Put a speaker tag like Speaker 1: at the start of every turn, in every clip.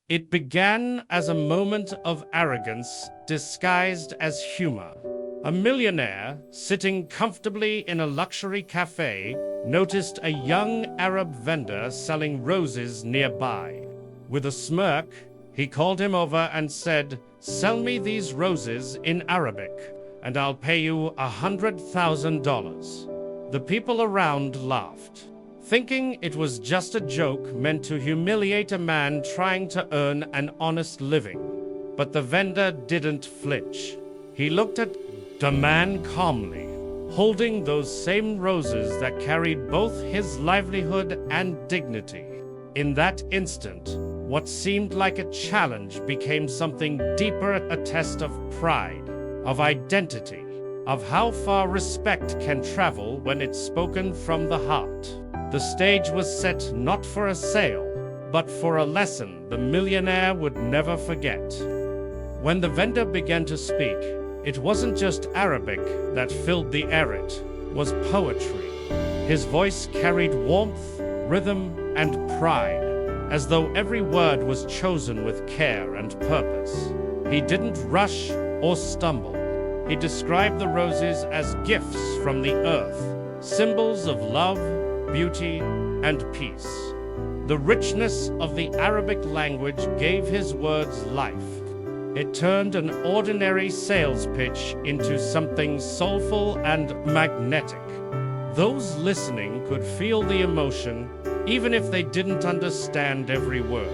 Speaker 1: It began as a moment of arrogance disguised as humor. A millionaire, sitting comfortably in a luxury café, noticed a young Arab vendor selling roses nearby. With a smirk, he called him over and said, "Sell me these roses in Arabic, and I'll pay you $100,000. The people around laughed, thinking it was just a joke meant to humiliate a man trying to earn an honest living. But the vendor didn't flinch. He looked at the man calmly, holding those same roses that carried both his livelihood and dignity. In that instant, what seemed like a challenge became something deeper, a test of pride, of identity, of how far respect can travel when it's spoken from the heart. The stage was set not for a sale, but for a lesson the millionaire would never forget. When the vendor began to speak, it wasn't just Arabic that filled the air, it was poetry. His voice carried warmth, rhythm, and pride, as though every word was chosen with care and purpose. He didn't rush or stumble. He described the roses as gifts from the earth, symbols of love, beauty, and peace. The richness of the Arabic language gave his words life. It turned an ordinary sales pitch into something soulful and magnetic. Those listening could feel the emotion, even if they didn't understand every word.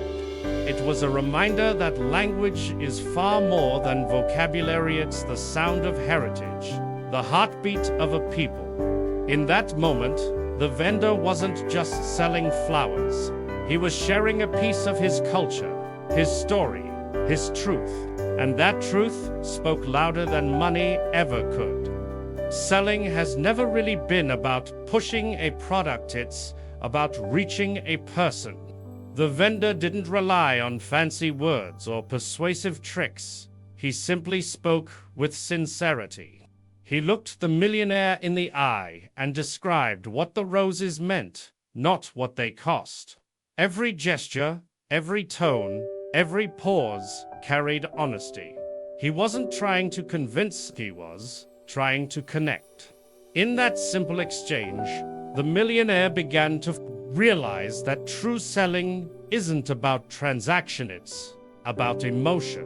Speaker 1: It was a reminder that language is far more than vocabulary. It's the sound of heritage, the heartbeat of a people. In that moment, the vendor wasn't just selling flowers. He was sharing a piece of his culture, his story, his truth, and that truth spoke louder than money ever could. Selling has never really been about pushing a product, it's about reaching a person. The vendor didn't rely on fancy words or persuasive tricks. He simply spoke with sincerity. He looked the millionaire in the eye and described what the roses meant, not what they cost. Every gesture, every tone, every pause carried honesty. He wasn't trying to convince, he was trying to connect. In that simple exchange, the millionaire began to realize that true selling isn't about transaction, it's about emotion.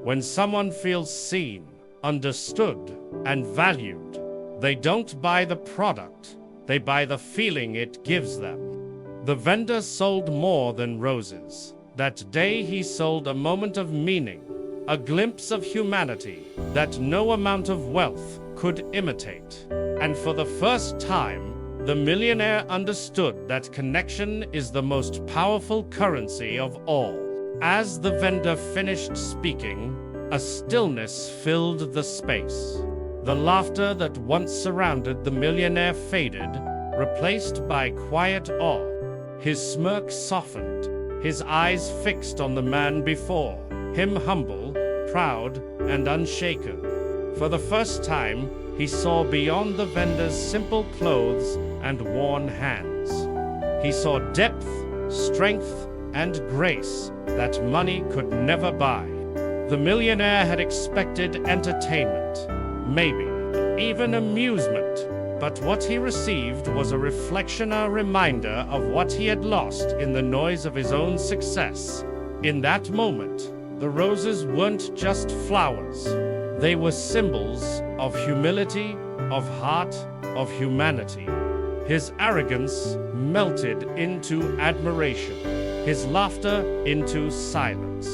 Speaker 1: When someone feels seen, understood, and valued, they don't buy the product, they buy the feeling it gives them. The vendor sold more than roses. That day he sold a moment of meaning, a glimpse of humanity that no amount of wealth could imitate. And for the first time, the millionaire understood that connection is the most powerful currency of all. As the vendor finished speaking, a stillness filled the space. The laughter that once surrounded the millionaire faded, replaced by quiet awe. His smirk softened, his eyes fixed on the man before him, humble, proud, and unshaken. For the first time, he saw beyond the vendor's simple clothes and worn hands. He saw depth, strength, and grace that money could never buy. The millionaire had expected entertainment, maybe even amusement, but what he received was a reflection, a reminder of what he had lost in the noise of his own success. In that moment, the roses weren't just flowers. They were symbols of humility, of heart, of humanity. His arrogance melted into admiration, his laughter into silence.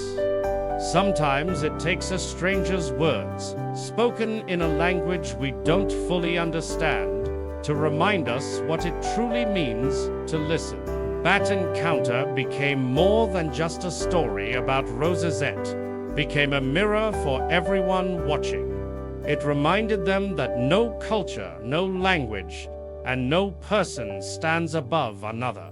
Speaker 1: Sometimes it takes a stranger's words, spoken in a language we don't fully understand, to remind us what it truly means to listen. That encounter became more than just a story about Rosette, became a mirror for everyone watching. It reminded them that no culture, no language, and no person stands above another.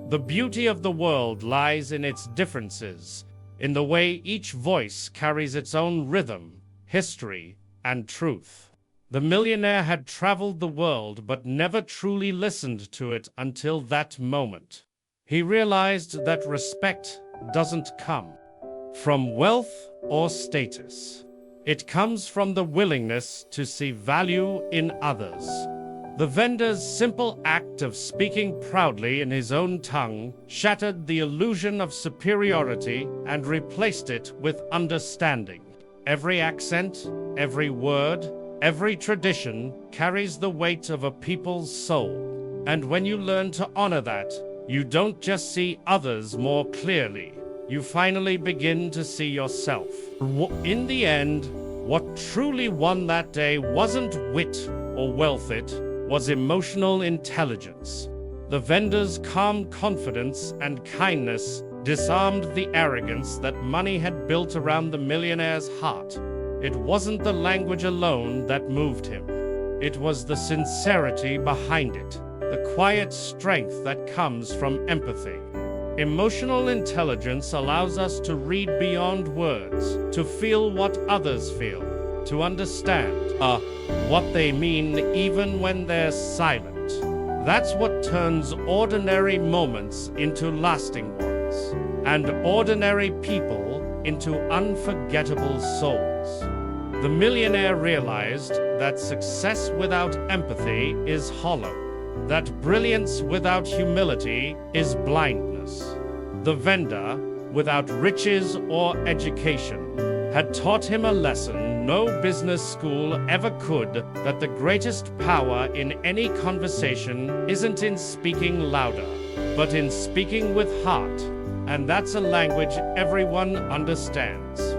Speaker 1: The beauty of the world lies in its differences, in the way each voice carries its own rhythm, history, and truth. The millionaire had traveled the world but never truly listened to it until that moment. He realized that respect doesn't come from wealth or status. It comes from the willingness to see value in others. The vendor's simple act of speaking proudly in his own tongue shattered the illusion of superiority and replaced it with understanding. Every accent, every word, every tradition carries the weight of a people's soul. And when you learn to honor that, you don't just see others more clearly. You finally begin to see yourself. In the end, what truly won that day wasn't wit or wealth, it was emotional intelligence. The vendor's calm confidence and kindness disarmed the arrogance that money had built around the millionaire's heart. It wasn't the language alone that moved him. It was the sincerity behind it, the quiet strength that comes from empathy. Emotional intelligence allows us to read beyond words, to feel what others feel, to understand what they mean even when they're silent. That's what turns ordinary moments into lasting ones, and ordinary people into unforgettable souls. The millionaire realized that success without empathy is hollow, that brilliance without humility is blindness. The vendor, without riches or education, had taught him a lesson no business school ever could, that the greatest power in any conversation isn't in speaking louder, but in speaking with heart. And that's a language everyone understands.